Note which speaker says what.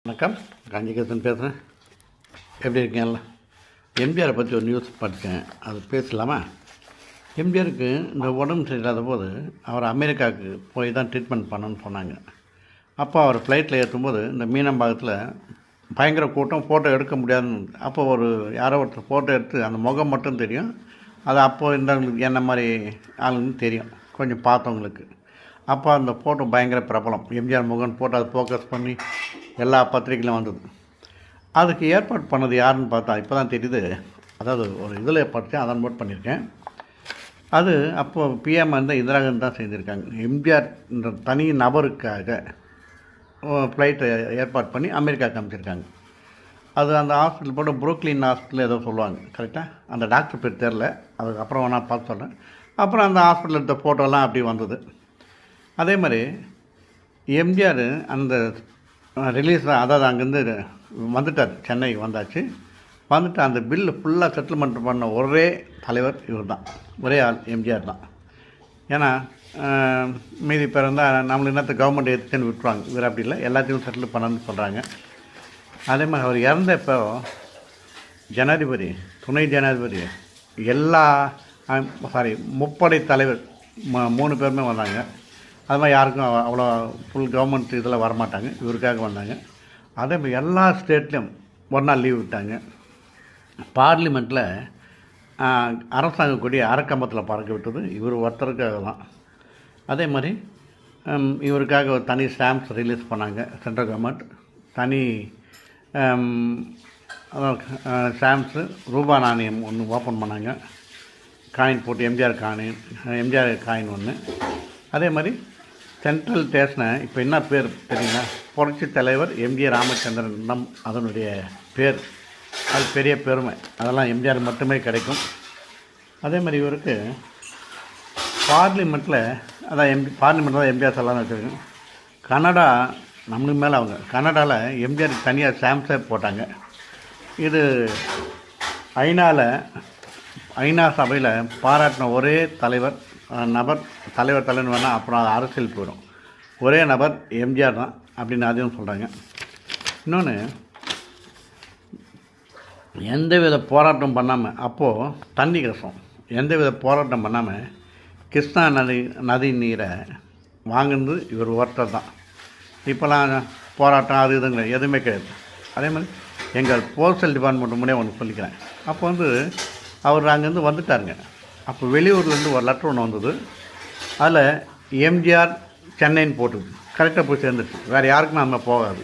Speaker 1: வணக்கம், காஞ்சிகேசன் பேசுகிறேன். எப்படி இருக்கீங்களா? எம்ஜிஆரை பற்றி ஒரு நியூஸ் படித்தேன், அது பேசலாமா? எம்ஜிஆருக்கு இந்த உடம்பு சரியில்லாத போது அவர் அமெரிக்காவுக்கு போய் தான் ட்ரீட்மெண்ட் பண்ணணும்னு சொன்னாங்க. அப்போ அவர் ஃப்ளைட்டில் ஏற்றும்போது இந்த மீனம்பாக்கத்தில் பயங்கர கூட்டம், ஃபோட்டோ எடுக்க முடியாதுன்னு. அப்போ யாரோ ஒருத்தர் ஃபோட்டோ எடுத்து அந்த முகம் மட்டும் தெரியும். அது அப்போது இருந்தவங்களுக்கு என்ன மாதிரி ஆளுன்னு தெரியும், கொஞ்சம் பார்த்தவங்களுக்கு. அப்போ அந்த ஃபோட்டோ பயங்கர பிரபலம். எம்ஜிஆர் முகன் ஃபோட்டோ அதை ஃபோக்கஸ் பண்ணி எல்லா பத்திரிகையிலும் வந்தது. அதுக்கு ஏற்பாடு பண்ணது யாருன்னு பார்த்தா இப்போ தான் தெரியுது. அதாவது ஒரு இதில் படித்தேன், அதை நோட் பண்ணியிருக்கேன். அது அப்போது பிஎம் இந்திரா காந்தி தான் செஞ்சுருக்காங்க. எம்ஜிஆர்ன்ற தனி நபருக்காக ஃப்ளைட்டை ஏற்பாடு பண்ணி அமெரிக்காவுக்கு அனுப்பிச்சிருக்காங்க. அது அந்த ஹாஸ்பிட்டல் போட்டு புரூக்லின் ஹாஸ்பிட்டல் ஏதோ சொல்லுவாங்க, கரெக்டாக அந்த டாக்டர் பேர் தெரில, அதுக்கப்புறம் வேணால் பார்த்து சொல்கிறேன். அப்புறம் அந்த ஹாஸ்பிட்டல் எடுத்த ஃபோட்டோலாம் அப்படி வந்தது. அதே மாதிரி எம்ஜிஆர் அந்த ரிலீஸ், அதாவது அங்கேருந்து வந்துட்டார், சென்னைக்கு வந்தாச்சு. வந்துட்டு அந்த பில்லு ஃபுல்லாக செட்டில்மெண்ட் பண்ண ஒரே தலைவர் இவர் தான், ஒரே ஆள் எம்ஜிஆர் தான். ஏன்னா மீதி பேர் இருந்தால் நம்மளுக்கு என்னத்தை கவர்மெண்ட் எடுத்துன்னு விட்டுருவாங்க. இவர் அப்படி இல்லை, எல்லாத்தையும் செட்டில் பண்ணணும்னு சொல்கிறாங்க. அதே மாதிரி அவர் இறந்தப்போ ஜனாதிபதி, துணை ஜனாதிபதி, எல்லா முப்படை தலைவர் 3 பேருமே வந்தாங்க. அது மாதிரி யாருக்கும் அவ்வளோ ஃபுல் கவர்மெண்ட் இதில் வரமாட்டாங்க, இவருக்காக வந்தாங்க. அதே மாதிரி எல்லா ஸ்டேட்லேயும் ஒரு நாள் லீவ் விட்டாங்க. பார்லிமெண்ட்டில் அரசாங்க கொடி அரைக்கம்பத்தில் பறக்க விட்டது இவர் ஒருத்தருக்காக தான். அதே மாதிரி இவருக்காக ஒரு தனி ஸ்டாம்ப்ஸ் ரிலீஸ் பண்ணாங்க சென்ட்ரல் கவர்மெண்ட். தனி ஸ்டாம்ப்ஸு, ரூபா நாணயம் ஒன்று ஓப்பன் பண்ணாங்க, காயின் போட்டு எம்ஜிஆர் காயின் ஒன்று. அதே மாதிரி சென்ட்ரல் ஸ்டேஷனை இப்போ என்ன பேர் தெரியுங்களா? புரட்சி தலைவர் எம்ஜி ராமச்சந்திரன் அதனுடைய பேர். அது பெரிய பெருமை, அதெல்லாம் எம்ஜிஆர் மட்டுமே கிடைக்கும். அதே மாதிரி இவருக்கு பார்லிமெண்ட்டில், அதான் பார்லிமெண்ட்டில் தான் எம்ஜிஆர் சொல்லலாம்னு வச்சுருக்கோம். கனடா நம்மளுக்கு மேலே அவங்க கனடாவில் எம்ஜிஆருக்கு தனியாக ஸ்டாம்ப்ஸே போட்டாங்க. இது ஐநா சபையில் பாராட்டின ஒரே தலைவர் வேணால் அப்புறம் அது அரசியல் போயிடும். ஒரே நபர் எம்ஜிஆர் தான் அப்படின்னு அதையும் சொல்கிறாங்க. இன்னொன்று, எந்தவித போராட்டம் பண்ணாமல், அப்போது தண்ணி கஷ்டம், எந்தவித போராட்டம் பண்ணாமல் கிருஷ்ணா நதி நீரை வாங்கினது இவர் ஒருத்தர் தான். இப்போலாம் போராட்டம் அது இதுங்க எதுவுமே கிடையாது. அதே மாதிரி எங்கள் போஸ்டல் டிபார்ட்மெண்ட் முன்னே ஒன்று சொல்லிக்கிறேன். அப்போ அவர் அங்கேருந்து வந்துட்டாருங்க. அப்போ வெளியூர்லேருந்து ஒரு லெட்டர் ஒன்று வந்தது. அதில் எம்ஜிஆர் சென்னைன்னு போட்டுது, கரெக்டாக போய் சேர்ந்துச்சு. வேறு யாருக்கும் நம்ம போகாது.